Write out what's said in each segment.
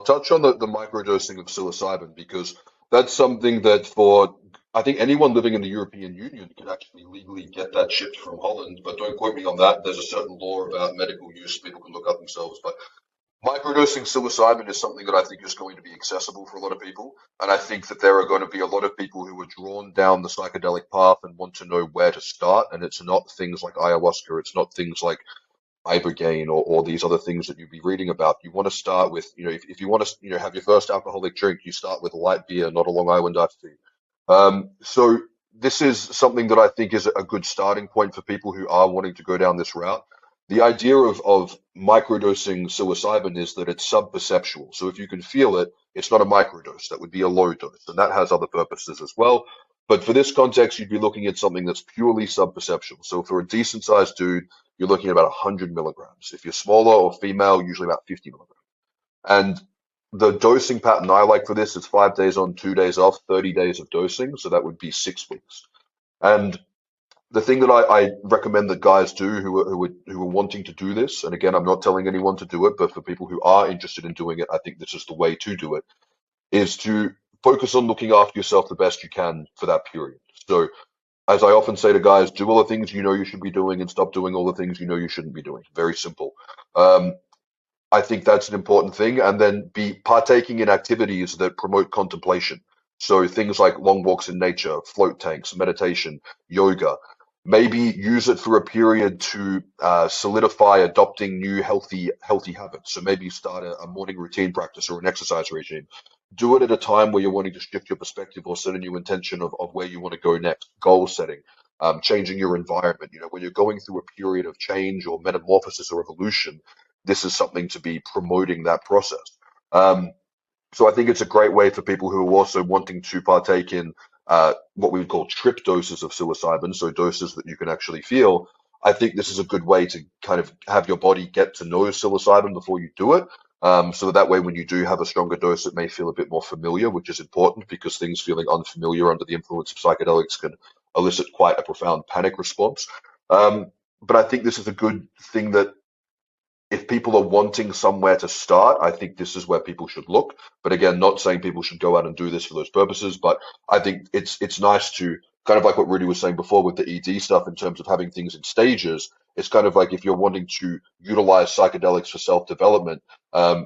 touch on the microdosing of psilocybin because that's something that for I think anyone living in the European Union can actually legally get that shipped from Holland, but don't quote me on that. There's a certain law about medical use people can look up themselves. But microdosing psilocybin is something that I think is going to be accessible for a lot of people. And I think that there are going to be a lot of people who are drawn down the psychedelic path and want to know where to start. And it's not things like ayahuasca. It's not things like Ibogaine or these other things that you'd be reading about. You want to start with, if you want to, have your first alcoholic drink, you start with light beer, not a Long Island iced tea. So this is something that I think is a good starting point for people who are wanting to go down this route. The idea of microdosing psilocybin is that it's sub-perceptual. So if you can feel it, it's not a microdose. That would be a low dose, and that has other purposes as well. But for this context, you'd be looking at something that's purely sub-perceptual. So for a decent-sized dude, you're looking at about 100 milligrams. If you're smaller or female, usually about 50 milligrams. And the dosing pattern I like for this is 5 days on, 2 days off, 30 days of dosing. So that would be 6 weeks. And the thing that I recommend that guys do who are wanting to do this, and again, I'm not telling anyone to do it, but for people who are interested in doing it, I think this is the way to do it, is to focus on looking after yourself the best you can for that period. So as I often say to guys, do all the things you know you should be doing and stop doing all the things you know you shouldn't be doing. Very simple. I think that's an important thing. And then be partaking in activities that promote contemplation. So things like long walks in nature, float tanks, meditation, yoga. Maybe use it for a period to solidify adopting new healthy habits. So maybe start a morning routine practice or an exercise regime. Do it at a time where you're wanting to shift your perspective or set a new intention of where you want to go next. Goal setting, changing your environment. When you're going through a period of change or metamorphosis or evolution, this is something to be promoting that process. So I think it's a great way for people who are also wanting to partake in what we would call trip doses of psilocybin, so doses that you can actually feel. I think this is a good way to kind of have your body get to know psilocybin before you do it. So that way, when you do have a stronger dose, it may feel a bit more familiar, which is important because things feeling unfamiliar under the influence of psychedelics can elicit quite a profound panic response. But I think this is a good thing that if people are wanting somewhere to start, I think this is where people should look. But again, not saying people should go out and do this for those purposes, but I think it's nice to kind of like what Rudy was saying before with the ED stuff in terms of having things in stages. It's kind of like if you're wanting to utilize psychedelics for self-development,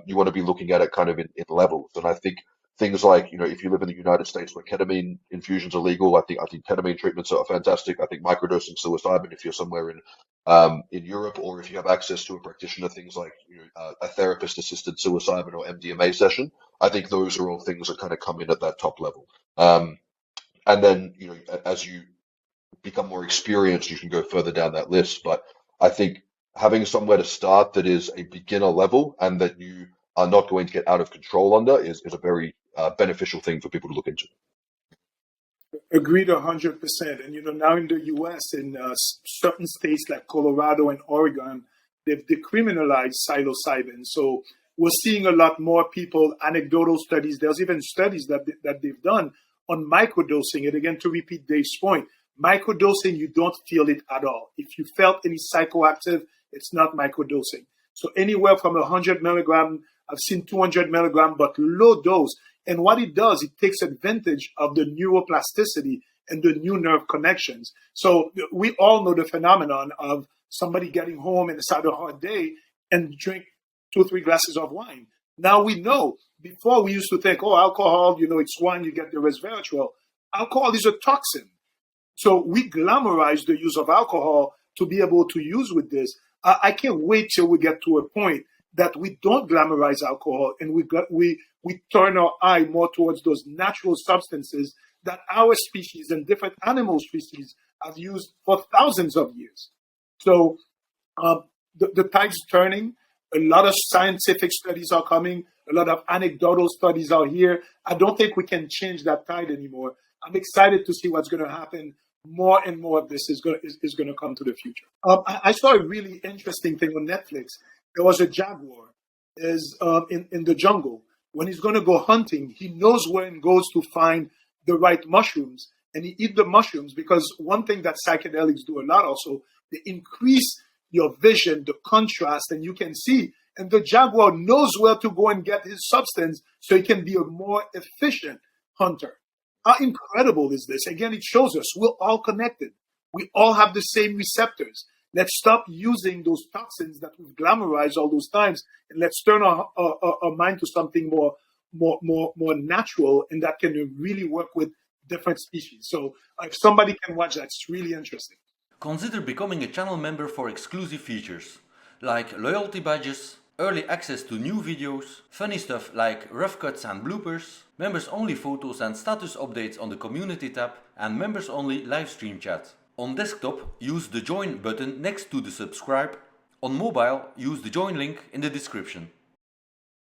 you want to be looking at it kind of in levels. And I think things like, if you live in the United States where ketamine infusions are legal, I think ketamine treatments are fantastic. I think microdosing psilocybin, if you're somewhere in Europe, or if you have access to a practitioner, things like a therapist-assisted psilocybin or MDMA session, I think those are all things that kind of come in at that top level. And then, as you become more experienced, you can go further down that list. But I think having somewhere to start that is a beginner level and that you are not going to get out of control under is a very beneficial thing for people to look into. Agreed 100%. And, now in the U.S., in certain states like Colorado and Oregon, they've decriminalized psilocybin. So we're seeing a lot more people, anecdotal studies. There's even studies that they've done on microdosing. And again, to repeat Dave's point, microdosing, you don't feel it at all. If you felt any psychoactive, it's not microdosing. So anywhere from 100 milligram, I've seen 200 milligram, but low dose. And what it does, it takes advantage of the neuroplasticity and the new nerve connections. So we all know the phenomenon of somebody getting home and it's had a hard day and drink 2-3 glasses of wine. Now we know. Before we used to think, alcohol, it's wine, you get the resveratrol. Alcohol is a toxin. So we glamorize the use of alcohol to be able to use with this. I can't wait till we get to a point that we don't glamorize alcohol and we turn our eye more towards those natural substances that our species and different animal species have used for thousands of years. So the tide's turning. A lot of scientific studies are coming. A lot of anecdotal studies are here. I don't think we can change that tide anymore. I'm excited to see what's going to happen. More and more of this is going to come to the future. I saw a really interesting thing on Netflix. There was a jaguar in the jungle. When he's going to go hunting, he knows where he goes to find the right mushrooms, and he eats the mushrooms because one thing that psychedelics do a lot also, they increase your vision, the contrast, and you can see And the jaguar knows where to go and get his substance so he can be a more efficient hunter. How incredible is this? Again, it shows us we're all connected. We all have the same receptors. Let's stop using those toxins that we've glamorized all those times, and let's turn our mind to something more natural, and that can really work with different species. So if somebody can watch that, it's really interesting. Consider becoming a channel member for exclusive features, like loyalty badges, early access to new videos, funny stuff like rough cuts and bloopers, members only photos and status updates on the community tab, and members only livestream chat. On desktop, use the join button next to the subscribe. On mobile, use the join link in the description.